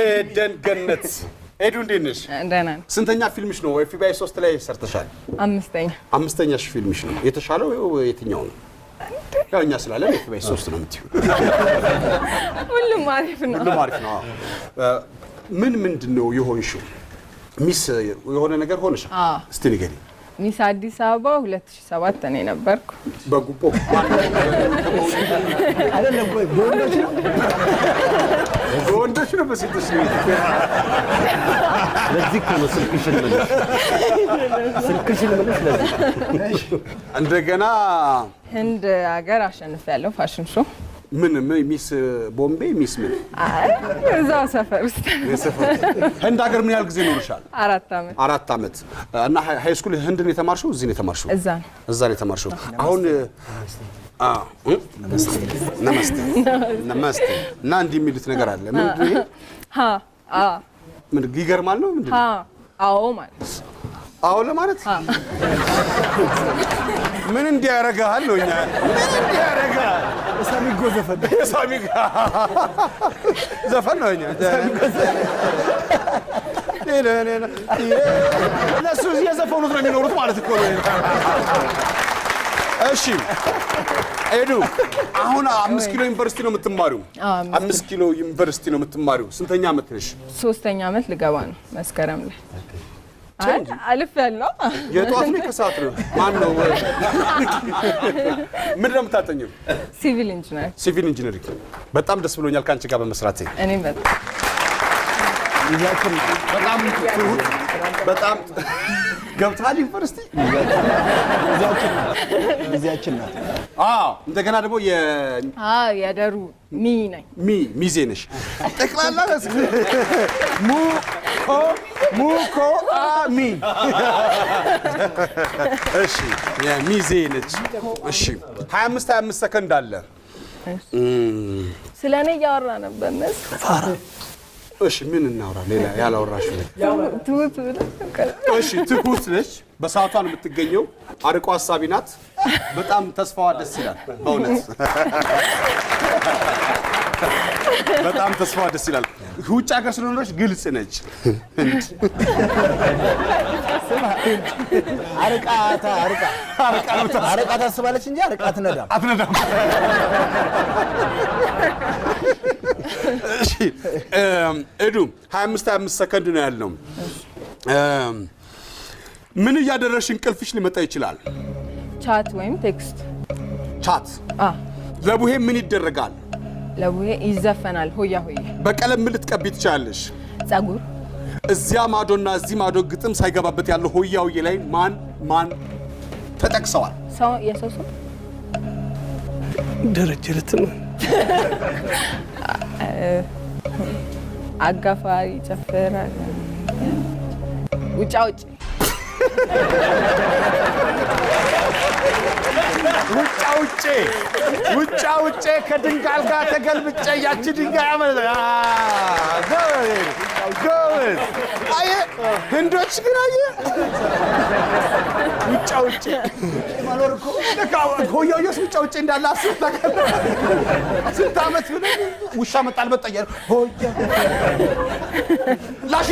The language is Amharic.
ኤደን ገነት ኤዱ እንዴት ነሽ? ደህና ነኝ። ስንተኛ ፊልምሽ ነው? FBI 3 ላይ ሰርተሻል። አምስተኛሽ ፊልምሽ ነው። የተሻለው የትኛው ነው? ያው እኛ ስላለን FBI 3 ነው የምትይው። ሁሉም አሪፍ ነው። ሁሉም አሪፍ ነው። ምንድነው የሆንሽው? ሚስ የሆነ ነገር ሆነሽ? እስቲ ንገሪ። ሚስ አዲስ አበባ 2007 እኔ ነበርኩ። በጉቦ አይደለም ወይ? በወንዶች ነው በሴቶች ነው? ለዚህ ነው ስልክሽን ለዚህ እንደገና ህንድ ሀገር አሸንፊያለሁ ፋሽን ሾው። ምን ሚስ ቦምቤ ሚስ ምን? እዛው ሰፈር ውስጥ ህንድ ሀገር ምን ያህል ጊዜ ኖርሻል? 4 ዓመት። እና ሃይ ስኩል ህንድ ነው የተማርሽው? እዚህ ነው የተማርሽው? እዛ ነው የተማርሽው። አሁን ነመስቴ እና እንዲህ የሚሉት ነገር አለ። ምንድን ነው? ምን ይገርማል ነው? ምንድን ነው? አዎ ማለት አዎ ለማለት ምን እንዲያረጋል ነው? እኛ ምን እንዲያረጋል? ሳሚጎ ዘፈን ነው። እኛ ለሱ የዘፈኑት ነው የሚኖሩት ማለት እኮ ነው። እሺ ኤዱ አሁን 5 ኪሎ ዩኒቨርሲቲ ነው የምትማሪው? 5 ኪሎ ዩኒቨርሲቲ ነው የምትማሪው። ስንተኛ ዓመት ነሽ? 3ኛ ዓመት ልገባ ነው መስከረም ላይ። አልፍ ያለው የጧት ነው ከሰዓት ነው? ማን ነው? ምን ነው የምታጠኘው? ሲቪል ኢንጂነሪንግ። በጣም ደስ ብሎኛል ካንቺ ጋር በመስራቴ። እኔ በጣም ገብታል ዩኒቨርሲቲ ጊዜያችን ናት። እንደገና ደግሞ የደሩ ሚዜ ነሽ። ጠቅላላ ሙኮ ሚ እሺ የሚዜ ነች። እሺ 25 ሰከንድ አለ። ስለኔ ያወራ ነበር ነስ እሺ ምን እናውራ? ሌላ ያላወራሽው? ትሁት እሺ ትሁት ነች። በሰዓቷ ነው የምትገኘው። አርቆ ሀሳቢ ናት። በጣም ተስፋዋ ደስ ይላል በእውነት በጣም ተስፋዋ ደስ ይላል። ውጭ ሀገር ስለሆነች ግልጽ ነች። አርቃ ታስባለች እንጂ አርቃ አትነዳም። እሺ ኤዱ 25 ሰከንድ ነው ያለው። ምን እያደረግሽ እንቅልፍሽ ሊመጣ ይችላል? ቻት ወይም ቴክስት። ቻት። ለቡሄ ምን ይደረጋል? ለቡሄ ይዘፈናል። ሆያ ሆዬ። በቀለም ምን ልትቀቢ ትችላለሽ? ጸጉር። እዚያ ማዶና እዚህ ማዶ ግጥም ሳይገባበት ያለው ሆያ ሆዬ ላይ ማን ተጠቅሰዋል? የሰው ሰው ደረጀ ልትም አጋፋሪ ጨፈራል። ውጫ ውጭ ከድንጋይ ጋር ተገልብጨ ያቺ ድንጋይ አመለ ጎል አየ ህንዶች ግን አየ ውጭ ማኖር እኮ ሆያውስ ውጭ እንዳለ አስብ። ስንት ዓመት ብለ ውሻ መጣል በጣያ ሆያ ላሽ